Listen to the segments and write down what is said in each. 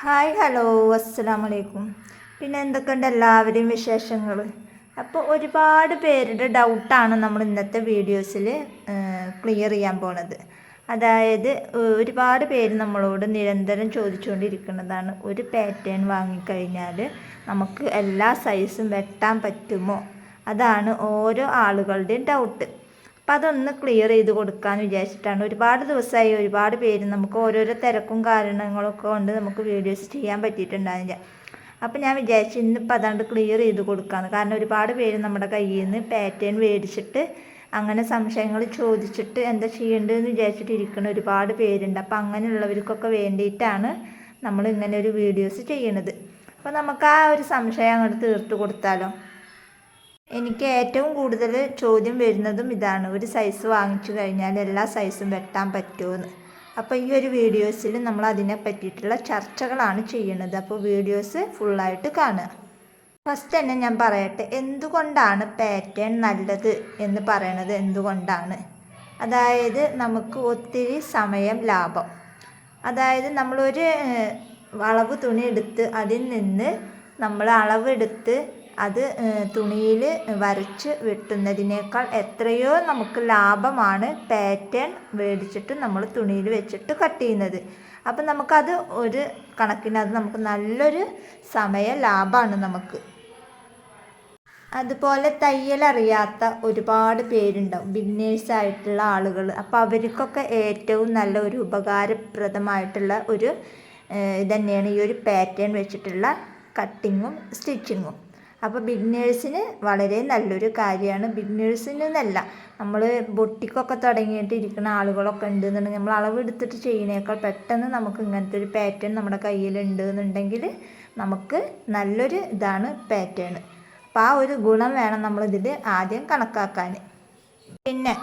Hi hello അസ്സലാമലൈക്കും. പിന്നെ എന്തൊക്കെയുണ്ട് എല്ലാവരെയും വിശേഷങ്ങൾ? അപ്പോൾ ഒരുപാട് പേരുടെ ഡൗട്ടാണ് നമ്മൾ ഇന്നത്തെ വീഡിയോസിൽ ക്ലിയർ ചെയ്യാൻ പോണത്. അതായത് ഒരുപാട് പേര് നമ്മളോട് നിരന്തരം ചോദിച്ചുകൊണ്ടിരിക്കുന്നതാണ്, ഒരു പാറ്റേൺ വാങ്ങിക്കഴിഞ്ഞാൽ നമുക്ക് എല്ലാ സൈസും വെട്ടാൻ പറ്റുമോ? അതാണ് ഓരോ ആളുകളുടെയും ഡൗട്ട്. അപ്പം അതൊന്ന് ക്ലിയർ ചെയ്ത് കൊടുക്കാമെന്ന് വിചാരിച്ചിട്ടാണ്. ഒരുപാട് ദിവസമായി ഒരുപാട് പേര് നമുക്ക് ഓരോരോ തിരക്കും കാരണങ്ങളൊക്കെ കൊണ്ട് നമുക്ക് വീഡിയോസ് ചെയ്യാൻ പറ്റിയിട്ടുണ്ടായിരുന്നില്ല. അപ്പം ഞാൻ വിചാരിച്ചു ഇന്നിപ്പോൾ അതാണ്ട് ക്ലിയർ ചെയ്ത് കൊടുക്കാമെന്ന്. കാരണം ഒരുപാട് പേര് നമ്മുടെ കയ്യിൽ നിന്ന് പാറ്റേൺ മേടിച്ചിട്ട് അങ്ങനെ സംശയങ്ങൾ ചോദിച്ചിട്ട് എന്താ ചെയ്യേണ്ടതെന്ന് വിചാരിച്ചിട്ട് ഇരിക്കുന്ന ഒരുപാട് പേരുണ്ട്. അപ്പം അങ്ങനെയുള്ളവർക്കൊക്കെ വേണ്ടിയിട്ടാണ് നമ്മൾ ഇങ്ങനെ ഒരു വീഡിയോസ് ചെയ്യണത്. അപ്പോൾ നമുക്ക് ആ ഒരു സംശയം അങ്ങോട്ട് തീർത്ത് കൊടുത്താലോ. എനിക്ക് ഏറ്റവും കൂടുതൽ ചോദ്യം വരുന്നതും ഇതാണ്, ഒരു സൈസ് വാങ്ങിച്ചു കഴിഞ്ഞാൽ എല്ലാ സൈസും വെട്ടാൻ പറ്റുമോയെന്ന്. അപ്പോൾ ഈ ഒരു വീഡിയോസിൽ നമ്മൾ അതിനെ പറ്റിയിട്ടുള്ള ചർച്ചകളാണ് ചെയ്യുന്നത്. അപ്പോൾ വീഡിയോസ് ഫുള്ളായിട്ട് കാണുക. ഫസ്റ്റ് തന്നെ ഞാൻ പറയട്ടെ, എന്തുകൊണ്ടാണ് പാറ്റേൺ നല്ലത് എന്ന് പറയണത് എന്തുകൊണ്ടാണ്? അതായത് നമുക്ക് ഒത്തിരി സമയം ലാഭം. അതായത് നമ്മളൊരു അളവ് തുണി എടുത്ത് അതിൽ നിന്ന് നമ്മൾ അളവെടുത്ത് അത് തുണിയിൽ വരച്ച് വെട്ടുന്നതിനേക്കാൾ എത്രയോ നമുക്ക് ലാഭമാണ് പാറ്റേൺ മേടിച്ചിട്ട് നമ്മൾ തുണിയിൽ വെച്ചിട്ട് കട്ട് ചെയ്യുന്നത്. അപ്പം നമുക്കത് ഒരു കണക്കിന് അത് നമുക്ക് നല്ലൊരു സമയ ലാഭമാണ് നമുക്ക്. അതുപോലെ തയ്യലറിയാത്ത ഒരുപാട് പേരുണ്ടാവും, ബിഗിനേഴ്സായിട്ടുള്ള ആളുകൾ. അപ്പോൾ അവർക്കൊക്കെ ഏറ്റവും നല്ല ഒരു ഉപകാരപ്രദമായിട്ടുള്ള ഒരു ഇതന്നെയാണ് ഈ ഒരു പാറ്റേൺ വെച്ചിട്ടുള്ള കട്ടിങ്ങും സ്റ്റിച്ചിങ്ങും. അപ്പോൾ ബിഗിനേഴ്സിന് വളരെ നല്ലൊരു കാര്യമാണ്. ബിഗിനേഴ്സിനല്ല, നമ്മൾ ബൊട്ടിക്കൊക്കെ തുടങ്ങിയിട്ട് ഇരിക്കുന്ന ആളുകളൊക്കെ ഉണ്ടെന്നുണ്ടെങ്കിൽ നമ്മൾ അളവെടുത്തിട്ട് ചെയ്യുന്നേക്കാൾ പെട്ടെന്ന് നമുക്ക് ഇങ്ങനത്തെ ഒരു പാറ്റേൺ നമ്മുടെ കയ്യിലുണ്ട് എന്നുണ്ടെങ്കിൽ നമുക്ക് നല്ലൊരു ഇതാണ് പാറ്റേൺ. അപ്പോൾ ആ ഒരു ഗുണം വേണം നമ്മളിതിൽ ആദ്യം കണക്കാക്കാൻ. പിന്നെ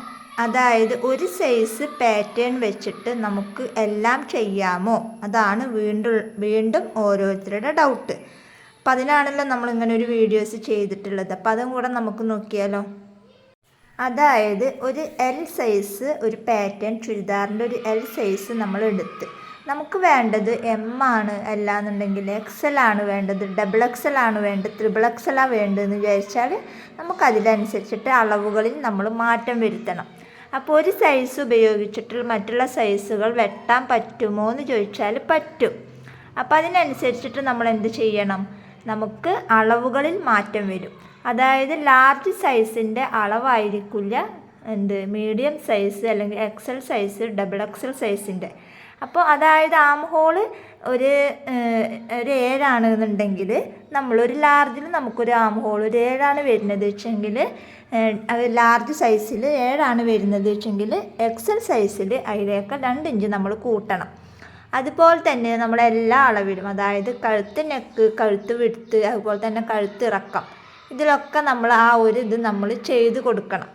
അതായത് ഒരു സൈസ് പാറ്റേൺ വെച്ചിട്ട് നമുക്ക് എല്ലാം ചെയ്യാമോ? അതാണ് വീണ്ടും ഓരോരുത്തരുടെ ഡൗട്ട്. അപ്പം അതിനാണല്ലോ നമ്മളിങ്ങനെ ഒരു വീഡിയോസ് ചെയ്തിട്ടുള്ളത്. അപ്പം അതും കൂടെ നമുക്ക് നോക്കിയാലോ. അതായത് ഒരു എൽ സൈസ് ഒരു പാറ്റേൺ ചുരിദാറിൻ്റെ ഒരു എൽ സൈസ് നമ്മൾ എടുത്ത് നമുക്ക് വേണ്ടത് എം ആണ്, അല്ലാന്നുണ്ടെങ്കിൽ എക്സൽ ആണ് വേണ്ടത്, ഡബിൾ എക്സൽ ആണ് വേണ്ടത്, ട്രിപ്പിൾ എക്സലാണ് വേണ്ടതെന്ന് വിചാരിച്ചാൽ നമുക്കതിനനുസരിച്ചിട്ട് അളവുകളിൽ നമ്മൾ മാറ്റം വരുത്തണം. അപ്പോൾ ഒരു സൈസ് ഉപയോഗിച്ചിട്ട് മറ്റുള്ള സൈസുകൾ വെട്ടാൻ പറ്റുമോ എന്ന് ചോദിച്ചാൽ പറ്റും. അപ്പോൾ അതിനനുസരിച്ചിട്ട് നമ്മൾ എന്ത് ചെയ്യണം? നമുക്ക് അളവുകളിൽ മാറ്റം വരും. അതായത് ലാർജ് സൈസിൻ്റെ അളവായിരിക്കില്ല മീഡിയം സൈസ് അല്ലെങ്കിൽ എക്സൽ സൈസ്, ഡബിൾ എക്സൽ സൈസിൻ്റെ. അപ്പോൾ അതായത് ആം ഹോള് ഒരു 7 എന്നുണ്ടെങ്കിൽ നമ്മളൊരു ലാർജിൽ നമുക്കൊരു ആം ഹോൾ ഒരു 7 വരുന്നത് വെച്ചെങ്കിൽ ലാർജ് സൈസിൽ 7 വരുന്നത് വെച്ചെങ്കിൽ എക്സൽ സൈസിൽ അതിലേക്ക് 2 ഇഞ്ച് നമ്മൾ കൂട്ടണം. അതുപോലെ തന്നെ നമ്മളെല്ലാ അളവിലും, അതായത് കഴുത്ത് നെക്ക്, കഴുത്ത് വിടുത്ത്, അതുപോലെ തന്നെ കഴുത്ത് ഇറക്കം, ഇതിലൊക്കെ നമ്മൾ ആ ഒരു ഇത് നമ്മൾ ചെയ്ത് കൊടുക്കണം.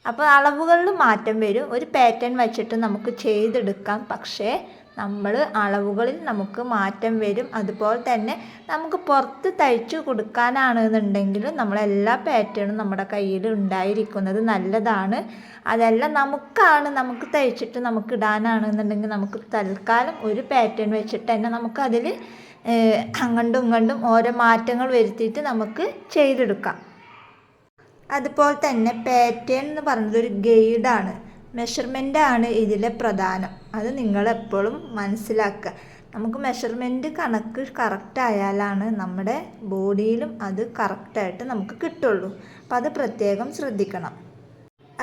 അപ്പോൾ അളവുകളിൽ മാറ്റം വരും. ഒരു പാറ്റേൺ വെച്ചിട്ട് നമുക്ക് ചെയ്തെടുക്കാം, പക്ഷേ നമ്മൾ അളവുകളിൽ നമുക്ക് മാറ്റം വരും. അതുപോലെ തന്നെ നമുക്ക് പുറത്ത് തയ്ച്ചു കൊടുക്കാനാണെന്നുണ്ടെങ്കിൽ നമ്മളെല്ലാ പാറ്റേണും നമ്മുടെ കയ്യിൽ ഉണ്ടായിരിക്കുന്നത് നല്ലതാണ്. അതല്ല നമുക്ക് തയ്ച്ചിട്ട് നമുക്ക് ഇടാനാണെന്നുണ്ടെങ്കിൽ നമുക്ക് തൽക്കാലം ഒരു പാറ്റേൺ വെച്ചിട്ട് തന്നെ നമുക്കതിൽ അങ്ങോട്ടും ഇങ്ങോട്ടും ഓരോ മാറ്റങ്ങൾ വരുത്തിയിട്ട് നമുക്ക് ചെയ്തെടുക്കാം. അതുപോലെ തന്നെ പാറ്റേൺ എന്ന് പറയുന്നത് ഒരു ഗൈഡാണ്, മെഷർമെൻ്റാണ് ഇതിലെ പ്രധാനം. അത് നിങ്ങളെപ്പോഴും മനസ്സിലാക്കുക. നമുക്ക് മെഷർമെൻറ്റ് കണക്ക് കറക്റ്റായാലാണ് നമ്മുടെ ബോഡിയിലും അത് കറക്റ്റായിട്ട് നമുക്ക് കിട്ടുള്ളൂ. അപ്പം അത് പ്രത്യേകം ശ്രദ്ധിക്കണം.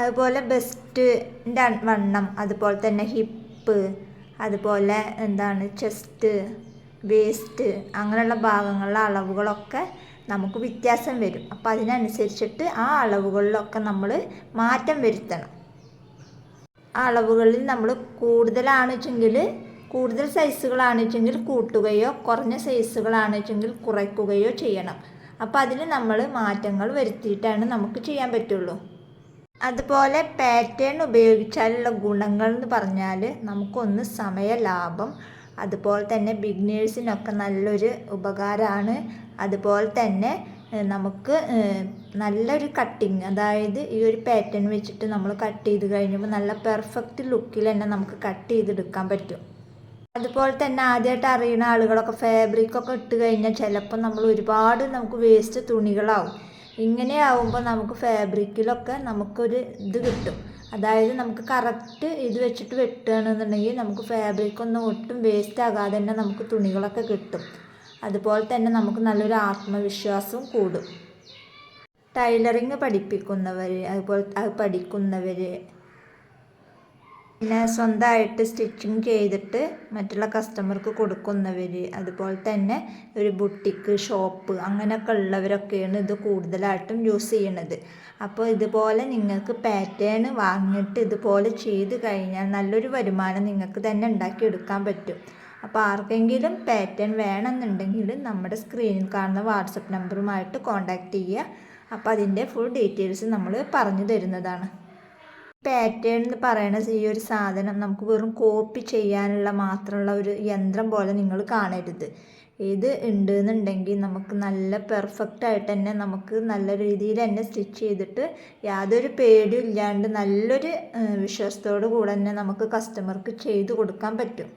അതുപോലെ ബെസ്റ്റിൻ്റെ വണ്ണം, അതുപോലെ തന്നെ ഹിപ്പ്, അതുപോലെ ചെസ്റ്റ്, വേസ്റ്റ്, അങ്ങനെയുള്ള ഭാഗങ്ങളിലെ അളവുകളൊക്കെ നമുക്ക് വ്യത്യാസം വരും. അപ്പോൾ അതിനനുസരിച്ചിട്ട് ആ അളവുകളിലൊക്കെ നമ്മൾ മാറ്റം വരുത്തണം. ആ അളവുകളിൽ നമ്മൾ കൂടുതൽ സൈസുകളാണെച്ചെങ്കിൽ കൂട്ടുകയോ കുറഞ്ഞ സൈസുകളാണെച്ചെങ്കിൽ കുറയ്ക്കുകയോ ചെയ്യണം. അപ്പോൾ അതിന് നമ്മൾ മാറ്റങ്ങൾ വരുത്തിയിട്ടാണ് നമുക്ക് ചെയ്യാൻ പറ്റുള്ളൂ. അതുപോലെ പാറ്റേൺ ഉപയോഗിച്ചാലുള്ള ഗുണങ്ങൾ എന്ന് പറഞ്ഞാൽ നമുക്കൊന്ന് സമയ ലാഭം, അതുപോലെ തന്നെ ബിഗിനേഴ്സിനൊക്കെ നല്ലൊരു ഉപകാരമാണ്. അതുപോലെ തന്നെ നമുക്ക് നല്ലൊരു കട്ടിങ്, അതായത് ഈ ഒരു പാറ്റേൺ വെച്ചിട്ട് നമ്മൾ കട്ട് ചെയ്ത് കഴിഞ്ഞപ്പോൾ നല്ല പെർഫെക്റ്റ് ലുക്കിൽ തന്നെ നമുക്ക് കട്ട് ചെയ്തെടുക്കാൻ പറ്റും. അതുപോലെ തന്നെ ആദ്യമായിട്ട് അറിയുന്ന ആളുകളൊക്കെ ഫാബ്രിക്കൊക്കെ ഇട്ട് കഴിഞ്ഞാൽ ചിലപ്പോൾ നമ്മൾ ഒരുപാട് നമുക്ക് വേസ്റ്റ് തുണികളാവും. ഇങ്ങനെ ആവുമ്പോൾ നമുക്ക് ഫാബ്രിക്കിലൊക്കെ നമുക്കൊരു ഇത് കിട്ടും. അതായത് നമുക്ക് കറക്റ്റ് ഇത് വെച്ചിട്ട് വെട്ടുകയാണെന്നുണ്ടെങ്കിൽ നമുക്ക് ഫാബ്രിക്കൊന്നും ഒട്ടും വേസ്റ്റ് ആകാതെ തന്നെ നമുക്ക് തുണികളൊക്കെ കിട്ടും. അതുപോലെ തന്നെ നമുക്ക് നല്ലൊരു ആത്മവിശ്വാസവും കൂടും. ടൈലറിങ് പഠിപ്പിക്കുന്നവർ, അതുപോലെ അത് പഠിക്കുന്നവർ, പിന്നെ സ്വന്തമായിട്ട് സ്റ്റിച്ചിങ് ചെയ്തിട്ട് മറ്റുള്ള കസ്റ്റമർക്ക് കൊടുക്കുന്നവർ, അതുപോലെ തന്നെ ഒരു ബുട്ടിക്ക് ഷോപ്പ് അങ്ങനെയൊക്കെ ഉള്ളവരൊക്കെയാണ് ഇത് കൂടുതലായിട്ടും യൂസ് ചെയ്യണത്. അപ്പോൾ ഇതുപോലെ നിങ്ങൾക്ക് പാറ്റേൺ വാങ്ങിയിട്ട് ഇതുപോലെ ചെയ്ത് കഴിഞ്ഞാൽ നല്ലൊരു വരുമാനം നിങ്ങൾക്ക് തന്നെ ഉണ്ടാക്കിയെടുക്കാൻ പറ്റും. അപ്പോൾ ആർക്കെങ്കിലും പാറ്റേൺ വേണമെന്നുണ്ടെങ്കിൽ നമ്മുടെ സ്ക്രീനിൽ കാണുന്ന വാട്സപ്പ് നമ്പറുമായിട്ട് കോൺടാക്റ്റ് ചെയ്യുക. അപ്പോൾ അതിൻ്റെ ഫുൾ ഡീറ്റെയിൽസ് നമ്മൾ പറഞ്ഞു തരുന്നതാണ്. പാറ്റേൺ എന്ന് പറയുന്ന ഈ ഒരു സാധനം നമുക്ക് വെറും കോപ്പി ചെയ്യാനുള്ള മാത്രമുള്ള ഒരു യന്ത്രം പോലെ നിങ്ങൾ കാണരുത്. ഇത് ഉണ്ടെന്നുണ്ടെങ്കിൽ നമുക്ക് നല്ല പെർഫെക്റ്റ് ആയിട്ട് തന്നെ നമുക്ക് നല്ല രീതിയിൽ തന്നെ സ്റ്റിച്ച് ചെയ്തിട്ട് യാതൊരു പേടിയും ഇല്ലാണ്ട് നല്ലൊരു വിശ്വാസത്തോടു കൂടെ തന്നെ നമുക്ക് കസ്റ്റമർക്ക് ചെയ്തു കൊടുക്കാൻ പറ്റും.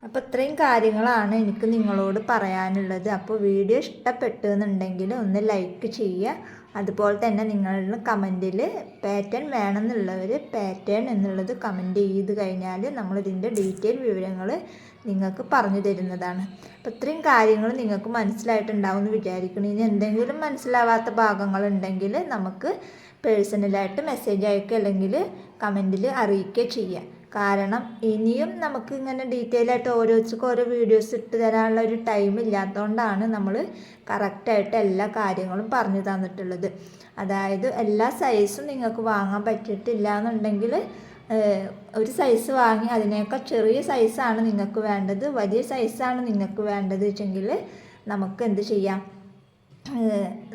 അപ്പോൾ ഇത്രയും കാര്യങ്ങളാണ് എനിക്ക് നിങ്ങളോട് പറയാനുള്ളത്. അപ്പോൾ വീഡിയോ ഇഷ്ടപ്പെട്ടെന്നുണ്ടെങ്കിൽ ഒന്ന് ലൈക്ക് ചെയ്യുക. അതുപോലെ തന്നെ നിങ്ങളുടെ കമൻറ്റിൽ പാറ്റേൺ വേണമെന്നുള്ളവർ പാറ്റേൺ എന്നുള്ളത് കമൻറ്റ് ചെയ്ത് കഴിഞ്ഞാൽ നമ്മളിതിൻ്റെ ഡീറ്റെയിൽ വിവരങ്ങൾ നിങ്ങൾക്ക് പറഞ്ഞു തരുന്നതാണ്. അപ്പോൾ ഇത്രയും കാര്യങ്ങൾ നിങ്ങൾക്ക് മനസ്സിലായിട്ടുണ്ടാവുമെന്ന് വിചാരിക്കണം. ഇനി എന്തെങ്കിലും മനസ്സിലാവാത്ത ഭാഗങ്ങളുണ്ടെങ്കിൽ നമുക്ക് പേഴ്സണലായിട്ട് മെസ്സേജ് അയക്കുക അല്ലെങ്കിൽ കമൻറ്റിൽ അറിയിക്കുകയോ ചെയ്യാം. കാരണം ഇനിയും നമുക്ക് ഇങ്ങനെ ഡീറ്റെയിൽ ആയിട്ട് ഓരോരുത്തർക്കും ഓരോ വീഡിയോസ് ഇട്ട് തരാനുള്ള ഒരു ടൈം ഇല്ലാത്തതുകൊണ്ടാണ് നമ്മൾ കറക്റ്റായിട്ട് എല്ലാ കാര്യങ്ങളും പറഞ്ഞു തന്നിട്ടുള്ളത്. അതായത് എല്ലാ സൈസും നിങ്ങൾക്ക് വാങ്ങാൻ പറ്റിയിട്ടില്ല എന്നുണ്ടെങ്കിൽ ഒരു സൈസ് വാങ്ങി അതിനേക്കാൾ ചെറിയ സൈസാണ് നിങ്ങൾക്ക് വേണ്ടത്, വലിയ സൈസാണ് നിങ്ങൾക്ക് വേണ്ടത് വെച്ചെങ്കിൽ നമുക്ക് എന്ത് ചെയ്യാം,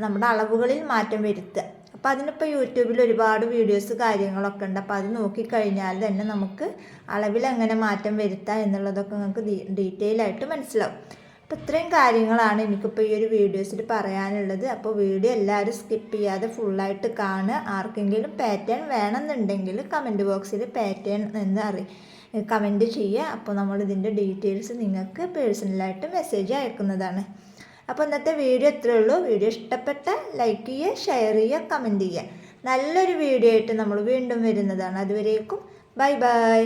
നമ്മുടെ അളവുകളിൽ മാറ്റം വരുത്തുക. അപ്പോൾ അതിനിപ്പോൾ യൂട്യൂബിൽ ഒരുപാട് വീഡിയോസ് കാര്യങ്ങളൊക്കെ ഉണ്ട്. അപ്പോൾ അത് നോക്കിക്കഴിഞ്ഞാൽ തന്നെ നമുക്ക് അളവിൽ എങ്ങനെ മാറ്റം വരുത്താം എന്നുള്ളതൊക്കെ നിങ്ങൾക്ക് ഡീറ്റെയിൽ ആയിട്ട് മനസ്സിലാവും. അപ്പോൾ ഇത്രയും കാര്യങ്ങളാണ് എനിക്കിപ്പോൾ ഈ ഒരു വീഡിയോസിൽ പറയാനുള്ളത്. അപ്പോൾ വീഡിയോ എല്ലാവരും സ്കിപ്പ് ചെയ്യാതെ ഫുള്ളായിട്ട് കാണുക. ആർക്കെങ്കിലും പാറ്റേൺ വേണമെന്നുണ്ടെങ്കിൽ കമൻറ്റ് ബോക്സിൽ പാറ്റേൺ എന്ന് കമൻറ്റ് ചെയ്യുക. അപ്പോൾ നമ്മളിതിൻ്റെ ഡീറ്റെയിൽസ് നിങ്ങൾക്ക് പേഴ്സണലായിട്ട് മെസ്സേജ് അയക്കുന്നതാണ്. അപ്പോൾ ഇന്നത്തെ വീഡിയോ ഇത്രയേ ഉള്ളൂ. വീഡിയോ ഇഷ്ടപ്പെട്ട ലൈക്ക് ചെയ്യുക, ഷെയർ ചെയ്യുക, കമൻറ്റ് ചെയ്യുക. നല്ലൊരു വീഡിയോ ആയിട്ട് നമ്മൾ വീണ്ടും വരുന്നതാണ്. അതുവരേക്കും ബൈ ബൈ.